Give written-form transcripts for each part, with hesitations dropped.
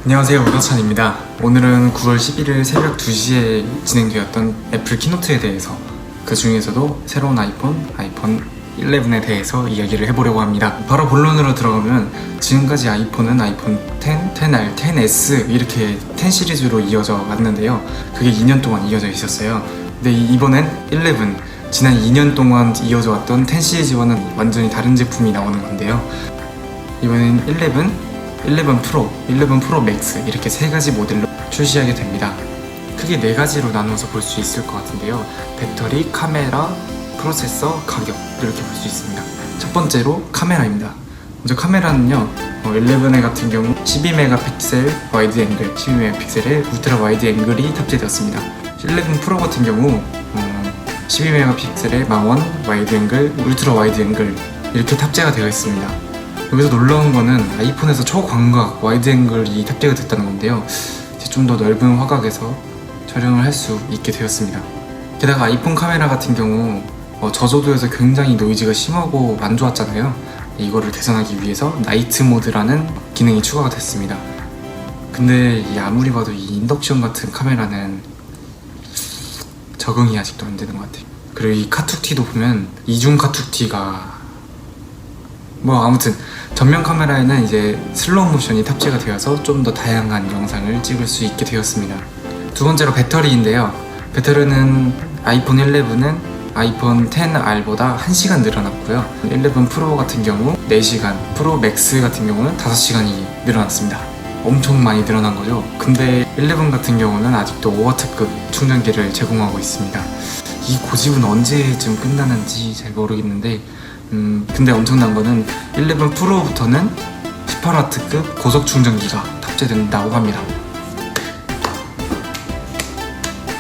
안녕하세요, 우도찬입니다. 오늘은 9월 11일 새벽 2시에 진행되었던 애플 키노트에 대해서, 그 중에서도 새로운 아이폰 11에 대해서 이야기를 해보려고 합니다. 바로 본론으로 들어가면, 지금까지 아이폰은 아이폰 10, 10R, 10S 이렇게 10 시리즈로 이어져 왔는데요. 그게 2년 동안 이어져 있었어요. 근데 이번엔 11, 지난 2년 동안 이어져 왔던 10 시리즈와는 완전히 다른 제품이 나오는 건데요. 이번엔 11 프로, 11 프로 맥스 이렇게 세 가지 모델로 출시하게 됩니다. 크게 네 가지로 나눠서 볼 수 있을 것 같은데요. 배터리, 카메라, 프로세서, 가격 이렇게 볼 수 있습니다. 첫 번째로 카메라입니다. 먼저 카메라는요, 11에 같은 경우 12메가픽셀 와이드 앵글, 12메가픽셀의 울트라 와이드 앵글이 탑재되었습니다. 11 프로 같은 경우 12메가픽셀의 망원 와이드 앵글, 울트라 와이드 앵글 이렇게 탑재가 되어 있습니다. 여기서 놀라운 거는 아이폰에서 초광각 와이드 앵글이 탑재가 됐다는 건데요. 이제 좀 더 넓은 화각에서 촬영을 할 수 있게 되었습니다. 게다가 아이폰 카메라 같은 경우 저조도에서 굉장히 노이즈가 심하고 안 좋았잖아요. 이거를 개선하기 위해서 나이트 모드라는 기능이 추가가 됐습니다. 근데 아무리 봐도 이 인덕션 같은 카메라는 적응이 아직도 안 되는 것 같아요. 그리고 이 카툭티도 보면 이중 카툭티가 아무튼 전면 카메라에는 이제 슬로우 모션이 탑재가 되어서 좀 더 다양한 영상을 찍을 수 있게 되었습니다. 두 번째로 배터리인데요. 배터리는 아이폰 11은 아이폰 10R보다 1시간 늘어났고요. 11 프로 같은 경우 4시간, 프로 맥스 같은 경우는 5시간이 늘어났습니다. 엄청 많이 늘어난 거죠. 근데 11 같은 경우는 아직도 5W급 충전기를 제공하고 있습니다. 이 고집은 언제쯤 끝나는지 잘 모르겠는데 근데 엄청난 거는 11 프로부터는 18W급 고속 충전기가 탑재된다고 합니다.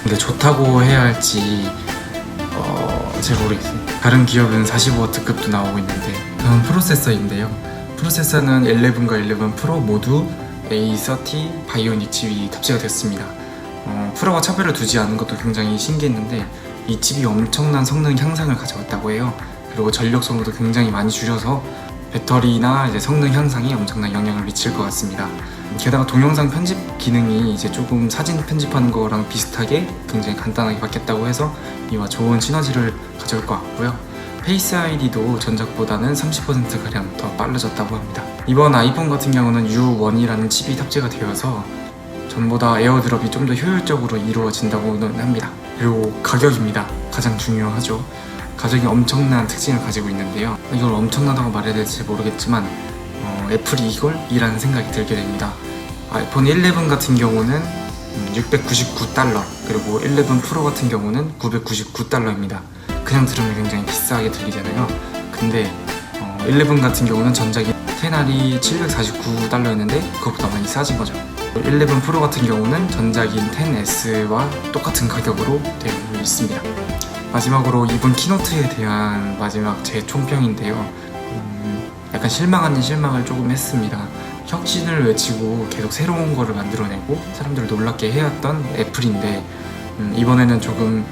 근데 좋다고 해야 할지 잘 모르겠어요. 다른 기업은 45W급도 나오고 있는데. 다음 프로세서인데요. 프로세서는 11과 11 프로 모두 A30 바이오닉 칩이 탑재가 됐습니다. 프로와 차별을 두지 않은 것도 굉장히 신기했는데, 이 칩이 엄청난 성능 향상을 가져왔다고 해요. 그리고 전력 소모도 굉장히 많이 줄여서 배터리나 이제 성능 향상에 엄청난 영향을 미칠 것 같습니다. 게다가 동영상 편집 기능이 이제 조금 사진 편집하는 거랑 비슷하게 굉장히 간단하게 바뀌었다고 해서 이와 좋은 시너지를 가져올 것 같고요. 페이스 아이디도 전작보다는 30%가량 더 빨라졌다고 합니다. 이번 아이폰 같은 경우는 U1이라는 칩이 탑재가 되어서 전보다 에어드롭이 좀 더 효율적으로 이루어진다고는 합니다. 그리고 가격입니다. 가장 중요하죠. 가격이 엄청난 특징을 가지고 있는데요. 이걸 엄청나다고 말해야 될지 모르겠지만 애플이 이라는 생각이 들게 됩니다. 아이폰 11 같은 경우는 $699, 그리고 11 프로 같은 경우는 $999입니다. 그냥 들으면 굉장히 비싸게 들리잖아요. 근데 11 같은 경우는 전작이 10R이 $749였는데 그것보다 많이 싸진 거죠. 11 프로 같은 경우는 전작인 10S와 똑같은 가격으로 되어 있습니다. 마지막으로 이번 키노트에 대한 마지막 제 총평인데요. 약간 실망 아닌 실망을 조금 했습니다. 혁신을 외치고 계속 새로운 거를 만들어내고 사람들을 놀랍게 해왔던 애플인데, 이번에는 조금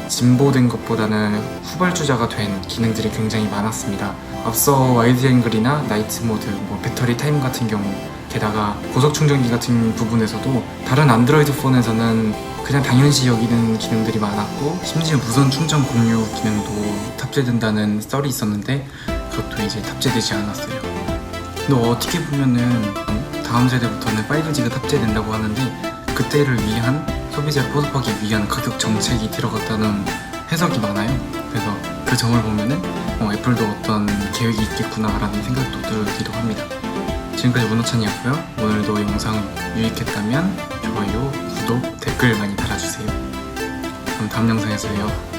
진보된 것보다는 후발주자가 된 기능들이 굉장히 많았습니다. 앞서 와이드 앵글이나 나이트 모드, 배터리 타임 같은 경우, 게다가 고속 충전기 같은 부분에서도 다른 안드로이드 폰에서는 그냥 당연시 여기는 기능들이 많았고, 심지어 무선 충전 공유 기능도 탑재된다는 썰이 있었는데 그것도 이제 탑재되지 않았어요. 근데 어떻게 보면은 다음 세대부터는 5G가 탑재된다고 하는데, 그때를 위한 소비자를 포섭하기 위한 가격 정책이 들어갔다는 해석이 많아요. 그래서 그 점을 보면은 애플도 어떤 계획이 있겠구나라는 생각도 들기도 합니다. 지금까지 문호찬이었고요. 오늘도 영상 유익했다면 좋아요, 구독, 댓글 많이 달아주세요. 그럼 다음 영상에서 봬요.